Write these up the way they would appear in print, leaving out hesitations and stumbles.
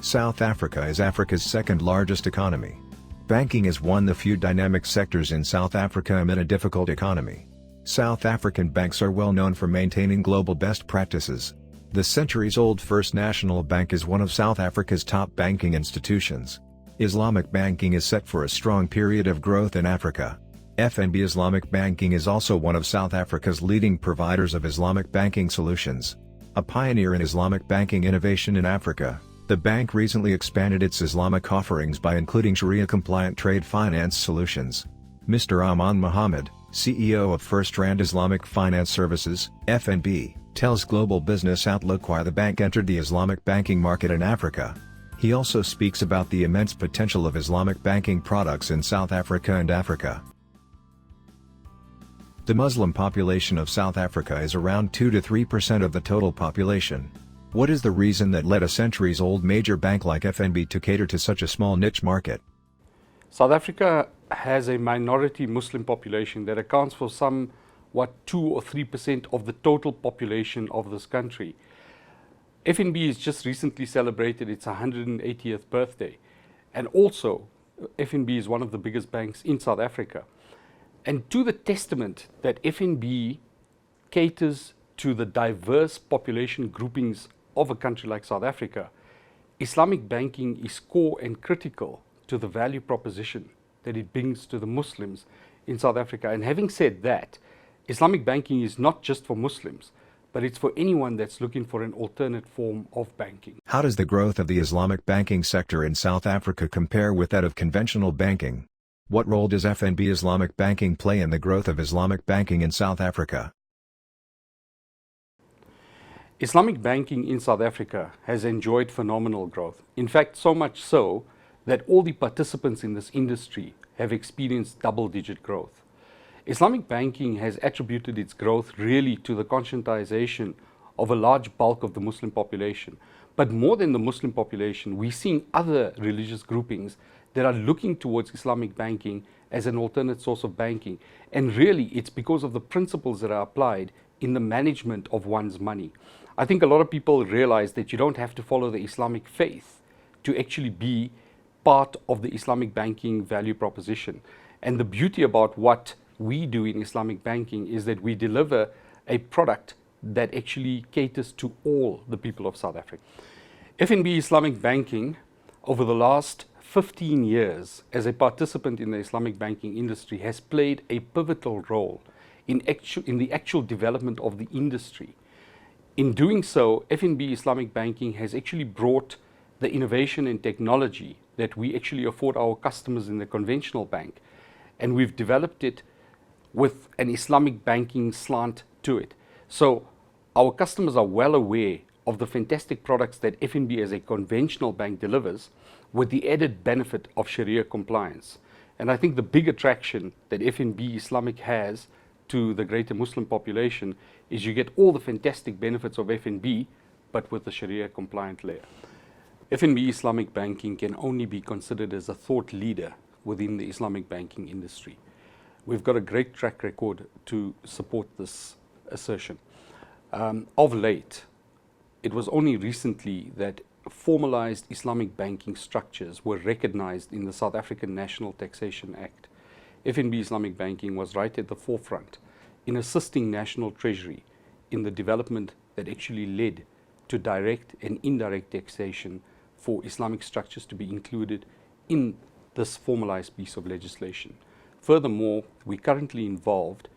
South Africa is Africa's second largest economy. Banking is one of the few dynamic sectors in South Africa amid a difficult economy. South African banks are well known for maintaining global best practices. The centuries-old First National Bank is one of South Africa's top banking institutions. Islamic banking is set for a strong period of growth in Africa. FNB Islamic Banking is also one of South Africa's leading providers of Islamic banking solutions. A pioneer in Islamic banking innovation in Africa, the bank recently expanded its Islamic offerings by including Sharia-compliant trade finance solutions. Mr. Amman Muhammad, CEO of FirstRand Islamic Financial Services, FNB, tells Global Business Outlook why the bank entered the Islamic banking market in Africa. He also speaks about the immense potential of Islamic banking products in South Africa and Africa. The Muslim population of South Africa is around 2 to 3% of the total population. What is the reason that led a centuries-old major bank like FNB to cater to such a small niche market? South Africa has a minority Muslim population that accounts for somewhat 2 or 3% of the total population of this country. FNB has just recently celebrated its 180th birthday, and also FNB is one of the biggest banks in South Africa. And to the testament that FNB caters to the diverse population groupings of a country like South Africa, Islamic banking is core and critical to the value proposition that it brings to the Muslims in South Africa. And having said that, Islamic banking is not just for Muslims, but it's for anyone that's looking for an alternate form of banking. How does the growth of the Islamic banking sector in South Africa compare with that of conventional banking? What role does FNB Islamic Banking play in the growth of Islamic banking in South Africa? Islamic banking in South Africa has enjoyed phenomenal growth. In fact, so much so that all the participants in this industry have experienced double-digit growth. Islamic banking has attributed its growth really to the conscientization of a large bulk of the Muslim population. But more than the Muslim population, we're seeing other religious groupings that are looking towards Islamic banking as an alternate source of banking. And really, it's because of the principles that are applied in the management of one's money. I think a lot of people realize that you don't have to follow the Islamic faith to actually be part of the Islamic banking value proposition. And the beauty about what we do in Islamic banking is that we deliver a product that actually caters to all the people of South Africa. FNB Islamic Banking, over the last 15 years as a participant in the Islamic banking industry, has played a pivotal role in the actual development of the industry. In doing so, FNB Islamic Banking has actually brought the innovation and technology that we actually afford our customers in the conventional bank, and we've developed it with an Islamic banking slant to it. So our customers are well aware of the fantastic products that FNB as a conventional bank delivers, with the added benefit of Sharia compliance. And I think the big attraction that FNB Islamic has to the greater Muslim population is you get all the fantastic benefits of FNB, but with the Sharia compliant layer. FNB Islamic Banking can only be considered as a thought leader within the Islamic banking industry. We've got a great track record to support this assertion. Of late, it was only recently that formalized Islamic banking structures were recognized in the South African National Taxation Act. FNB Islamic Banking was right at the forefront in assisting National Treasury in the development that actually led to direct and indirect taxation for Islamic structures to be included in this formalized piece of legislation. Furthermore, we're currently involved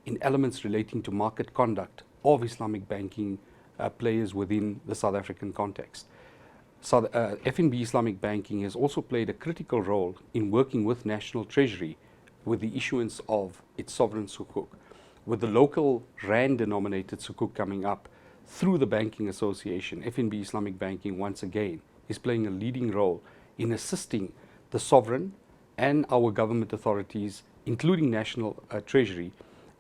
in elements relating to market conduct of Islamic banking players within the South African context. So, FNB Islamic Banking has also played a critical role in working with National Treasury with the issuance of its sovereign sukuk. With the local rand-denominated sukuk coming up through the Banking Association, FNB Islamic Banking once again is playing a leading role in assisting the sovereign and our government authorities, including National Treasury,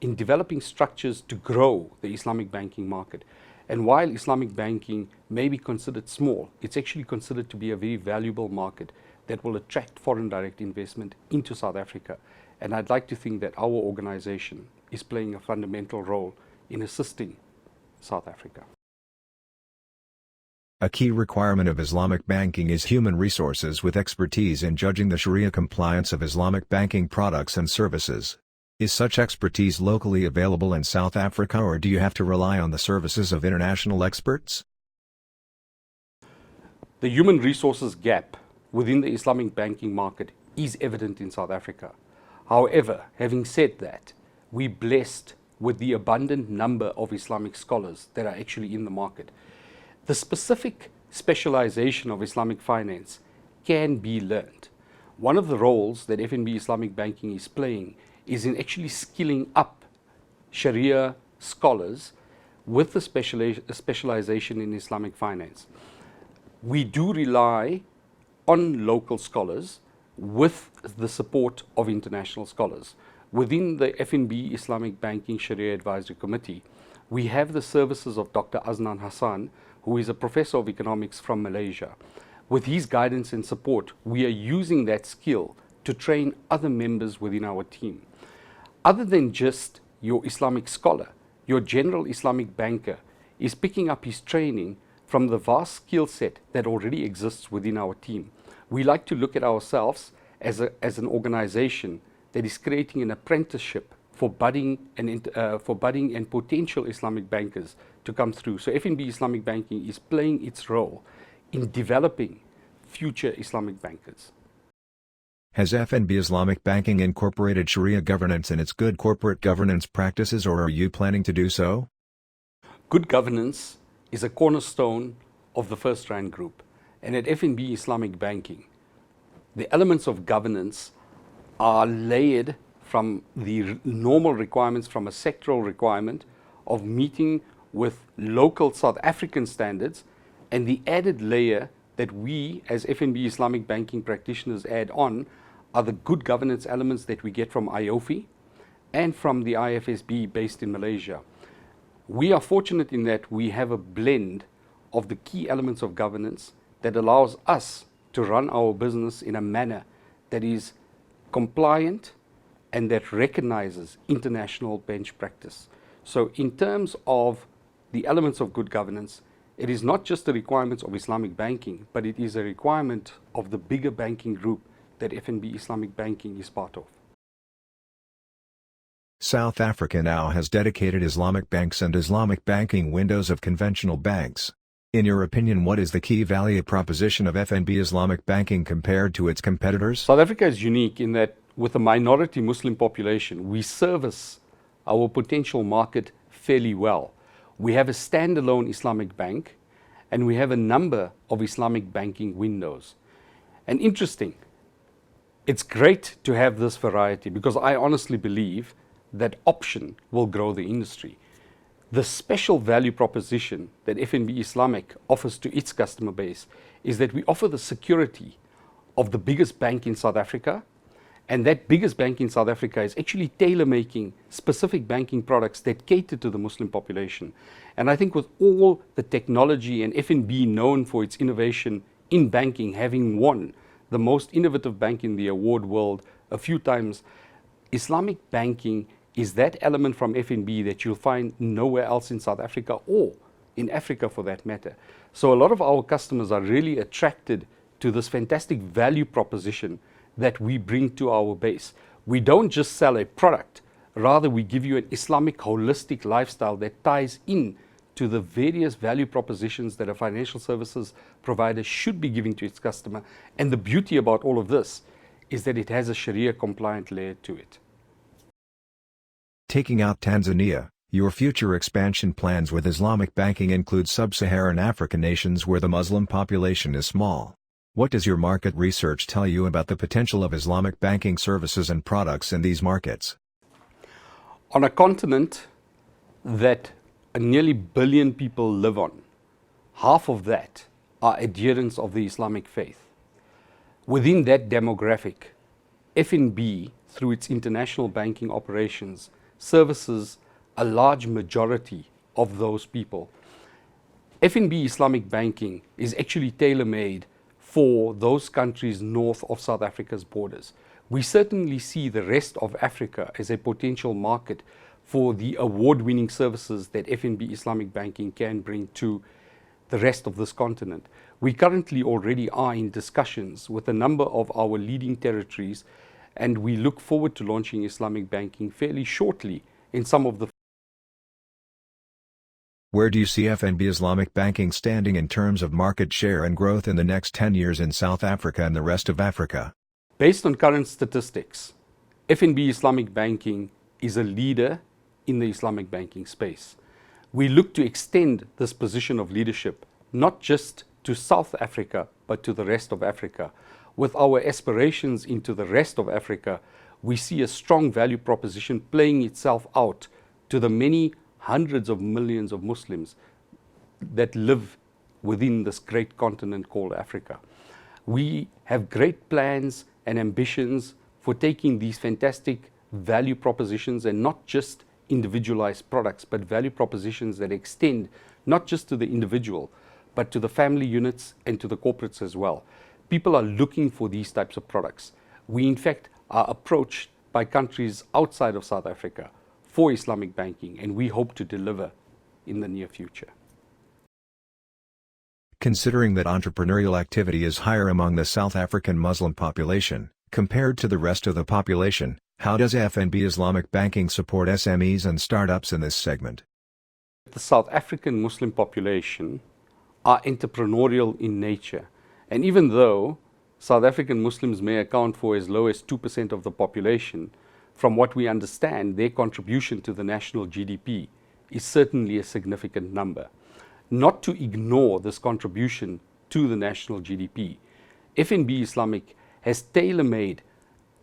in developing structures to grow the Islamic banking market. And while Islamic banking may be considered small, it's actually considered to be a very valuable market that will attract foreign direct investment into South Africa. And I'd like to think that our organization is playing a fundamental role in assisting South Africa. A key requirement of Islamic banking is human resources with expertise in judging the Sharia compliance of Islamic banking products and services. Is such expertise locally available in South Africa, or do you have to rely on the services of international experts? The human resources gap within the Islamic banking market is evident in South Africa. However, having said that, we're blessed with the abundant number of Islamic scholars that are actually in the market. The specific specialization of Islamic finance can be learned. One of the roles that FNB Islamic Banking is playing is in actually skilling up Sharia scholars with the specialization in Islamic finance. We do rely on local scholars with the support of international scholars. Within the FNB Islamic Banking Sharia Advisory Committee, we have the services of Dr. Aznan Hassan, who is a professor of economics from Malaysia. With his guidance and support, we are using that skill to train other members within our team. Other than just your Islamic scholar, your general Islamic banker is picking up his training from the vast skill set that already exists within our team. We like to look at ourselves as an organization that is creating an apprenticeship for budding and potential Islamic bankers to come through. So FNB Islamic Banking is playing its role in developing future Islamic bankers. Has FNB Islamic Banking incorporated Sharia governance in its good corporate governance practices, or are you planning to do so? Good governance is a cornerstone of the FirstRand Group. And at FNB Islamic Banking, the elements of governance are layered from the normal requirements, from a sectoral requirement of meeting with local South African standards, and the added layer that we as FNB Islamic Banking practitioners add on are the good governance elements that we get from IOFI and from the IFSB based in Malaysia. We are fortunate in that we have a blend of the key elements of governance that allows us to run our business in a manner that is compliant and that recognizes international bench practice. So in terms of the elements of good governance, it is not just the requirements of Islamic banking, but it is a requirement of the bigger banking group that FNB Islamic Banking is part of. South Africa now has dedicated Islamic banks and Islamic banking windows of conventional banks. In your opinion, what is the key value proposition of FNB Islamic Banking compared to its competitors? South Africa is unique in that with a minority Muslim population, we service our potential market fairly well. We have a standalone Islamic bank and we have a number of Islamic banking windows. And interesting, it's great to have this variety because I honestly believe that option will grow the industry. The special value proposition that FNB Islamic offers to its customer base is that we offer the security of the biggest bank in South Africa, and that biggest bank in South Africa is actually tailor-making specific banking products that cater to the Muslim population. And I think with all the technology and FNB known for its innovation in banking, having won the most innovative bank in the award world a few times, Islamic banking is that element from FNB that you'll find nowhere else in South Africa or in Africa for that matter. So a lot of our customers are really attracted to this fantastic value proposition that we bring to our base. We don't just sell a product, rather we give you an Islamic holistic lifestyle that ties in to the various value propositions that a financial services provider should be giving to its customer. And the beauty about all of this is that it has a Sharia compliant layer to it. Taking out Tanzania, your future expansion plans with Islamic banking include sub-Saharan African nations where the Muslim population is small. What does your market research tell you about the potential of Islamic banking services and products in these markets? On a continent that nearly 1 billion people live on, half of that are adherents of the Islamic faith. Within that demographic, FNB, through its international banking operations, services a large majority of those people. FNB Islamic Banking is actually tailor-made for those countries north of South Africa's borders. We certainly see the rest of Africa as a potential market for the award-winning services that FNB Islamic Banking can bring to the rest of this continent. We currently already are in discussions with a number of our leading territories, and we look forward to launching Islamic banking fairly shortly in some of the. Where do you see FNB Islamic Banking standing in terms of market share and growth in the next 10 years in South Africa and the rest of Africa? Based on current statistics, FNB Islamic Banking is a leader in the Islamic banking space. We look to extend this position of leadership not just to South Africa, but to the rest of Africa. With our aspirations into the rest of Africa, we see a strong value proposition playing itself out to the many hundreds of millions of Muslims that live within this great continent called Africa. We have great plans and ambitions for taking these fantastic value propositions and not just individualized products, but value propositions that extend not just to the individual, but to the family units and to the corporates as well. People are looking for these types of products. We, in fact, are approached by countries outside of South Africa for Islamic banking, and we hope to deliver in the near future. Considering that entrepreneurial activity is higher among the South African Muslim population, compared to the rest of the population, how does FNB Islamic Banking support SMEs and startups in this segment? The South African Muslim population are entrepreneurial in nature, and even though South African Muslims may account for as low as 2% of the population, from what we understand, their contribution to the national GDP is certainly a significant number. Not to ignore this contribution to the national GDP, FNB Islamic has tailor-made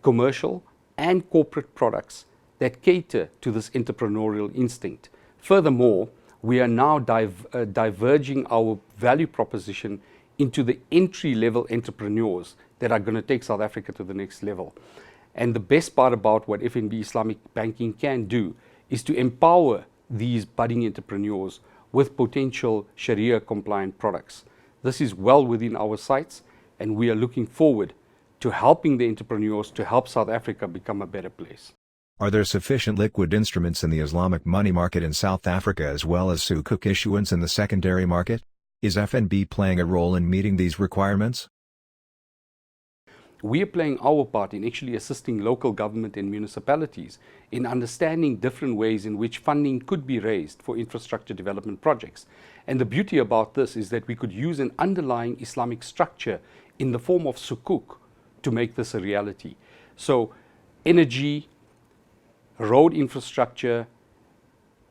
commercial and corporate products that cater to this entrepreneurial instinct. Furthermore, we are now diverging our value proposition into the entry-level entrepreneurs that are going to take South Africa to the next level. And the best part about what FNB Islamic Banking can do is to empower these budding entrepreneurs with potential Shariah compliant products. This is well within our sights, and we are looking forward to helping the entrepreneurs to help South Africa become a better place. Are there sufficient liquid instruments in the Islamic money market in South Africa as well as sukuk issuance in the secondary market? Is FNB playing a role in meeting these requirements? We are playing our part in actually assisting local government and municipalities in understanding different ways in which funding could be raised for infrastructure development projects. And the beauty about this is that we could use an underlying Islamic structure in the form of sukuk to make this a reality. So energy, road infrastructure,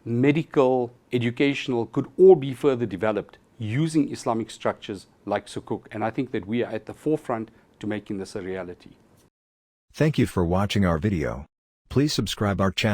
medical, educational could all be further developed using Islamic structures like sukuk. And I think that we are at the forefront to making this a reality. Thank you for watching our video. Please subscribe our channel.